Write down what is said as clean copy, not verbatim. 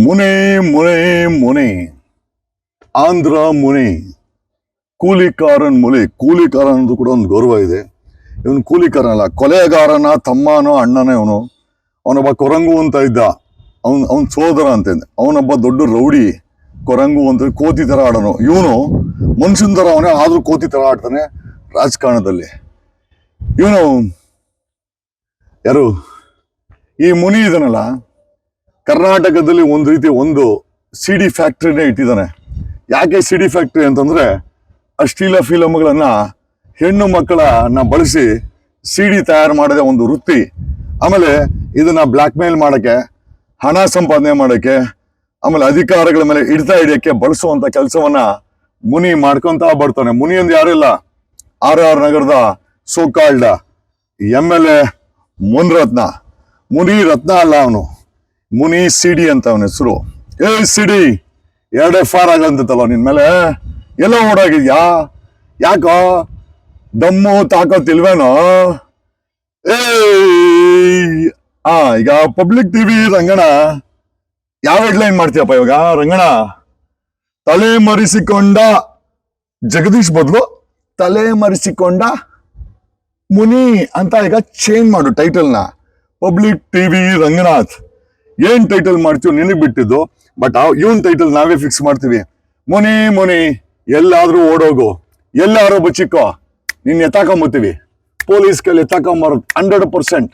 ಮುನೆ ಮುನೆ ಮುನೆ ಆಂಧ್ರ ಮುನೆ ಕೂಲಿಕಾರನ್ ಮುನೆ. ಕೂಲಿಕಾರ ಅನ್ನೋದು ಕೂಡ ಒಂದು ಗೌರವ ಇದೆ. ಇವನು ಕೂಲಿಕಾರ ಅಲ್ಲ, ಕೊಲೆಗಾರನ ತಮ್ಮನೋ ಅಣ್ಣನ ಇವನು. ಅವನೊಬ್ಬ ಕೊರಂಗು ಅಂತ ಇದ್ದ, ಅವನ್ ಸೋದರ ಅಂತ. ಅವನೊಬ್ಬ ದೊಡ್ಡ ರೌಡಿ ಕೊರಂಗು ಅಂತ, ಕೋತಿ ತರ ಆಡೋನು. ಇವನು ಮನುಷ್ಯನ ತರ ಅವನೇ, ಆದ್ರೂ ಕೋತಿ ತರ ಆಡ್ತಾನೆ ರಾಜಕಾರಣದಲ್ಲಿ. ಇವನು ಯಾರು ಈ ಮುನಿ ಇದನ್ನಲ್ಲ, ಕರ್ನಾಟಕದಲ್ಲಿ ಒಂದು ರೀತಿ ಒಂದು ಸಿಡಿ ಫ್ಯಾಕ್ಟ್ರಿನೇ ಇಟ್ಟಿದ್ದಾನೆ. ಯಾಕೆ ಸಿಡಿ ಫ್ಯಾಕ್ಟ್ರಿ ಅಂತಂದ್ರೆ, ಅಶ್ಲೀಲ ಫಿಲಮ್ಗಳನ್ನ ಹೆಣ್ಣು ಮಕ್ಕಳನ್ನ ಬಳಸಿ ಸಿಡಿ ತಯಾರು ಮಾಡದೆ ಒಂದು ವೃತ್ತಿ. ಆಮೇಲೆ ಇದನ್ನ ಬ್ಲ್ಯಾಕ್ ಮೇಲ್ ಮಾಡಕ್ಕೆ, ಹಣ ಸಂಪಾದನೆ ಮಾಡಕ್ಕೆ, ಆಮೇಲೆ ಅಧಿಕಾರಗಳ ಮೇಲೆ ಹಿಡಿಯಕ್ಕೆ ಬಳಸುವಂತ ಕೆಲಸವನ್ನ ಮುನಿ ಮಾಡ್ಕೊಂತ ಬರ್ತಾನೆ. ಮುನಿ ಅಂದ್ರೆ ಯಾರಿಲ್ಲ, RR ನಗರದ ಸೋಕಾಲ್ಡ MLA ಮುನ್ರತ್ನ. ಮುನಿ ರತ್ನ ಅಲ್ಲ ಅವನು, ಮುನಿ ಸಿಡಿ ಅಂತ ಅವನ ಹೆಸರು. ಸಿಡಿ 2 FIR ಆಗಂತಲ್ಲ ನಿನ್ ಮೇಲೆ, ಎಲ್ಲ ಓಡಾಗಿದ್ಯಾ? ಯಾಕೋ ದಮ್ಮು ತಾಕತ್ತಿಲ್ವೇನೋ? ಈಗ ಪಬ್ಲಿಕ್ ಟಿವಿ ರಂಗಣ ಯಾವ ಹೆಡ್ಲೈನ್ ಮಾಡ್ತೀಯಪ್ಪ ಇವಾಗ? ರಂಗಣ ತಲೆ ಮರೆಸಿಕೊಂಡ ಜಗದೀಶ್ ಬದಲು ತಲೆ ಮರೆಸಿಕೊಂಡ ಮುನಿ ಅಂತ ಈಗ ಚೇಂಜ್ ಮಾಡು ಟೈಟಲ್ನ. Public TV Ranganath. ಏನ್ ಟೈಟಲ್ ಮಾಡ್ತೀವಿ ನಿನಗ್ ಬಿಟ್ಟಿದ್ದು, ಬಟ್ ಇವನ್ ಟೈಟಲ್ ನಾವೇ ಫಿಕ್ಸ್ ಮಾಡ್ತೀವಿ. ಮುನಿ ಮುನಿ ಎಲ್ಲಾದ್ರೂ ಓಡೋಗು, ಎಲ್ಲಾದ್ರೂ ಬಚ್ಚಿಕ್ಕೋ, ನಿನ್ ಎತ್ತಾಕೊಂಬತ್ತೀವಿ. ಪೊಲೀಸ್ ಕೈಲಿ ಎತ್ತಾಕೊಂಬರೋದು 100%.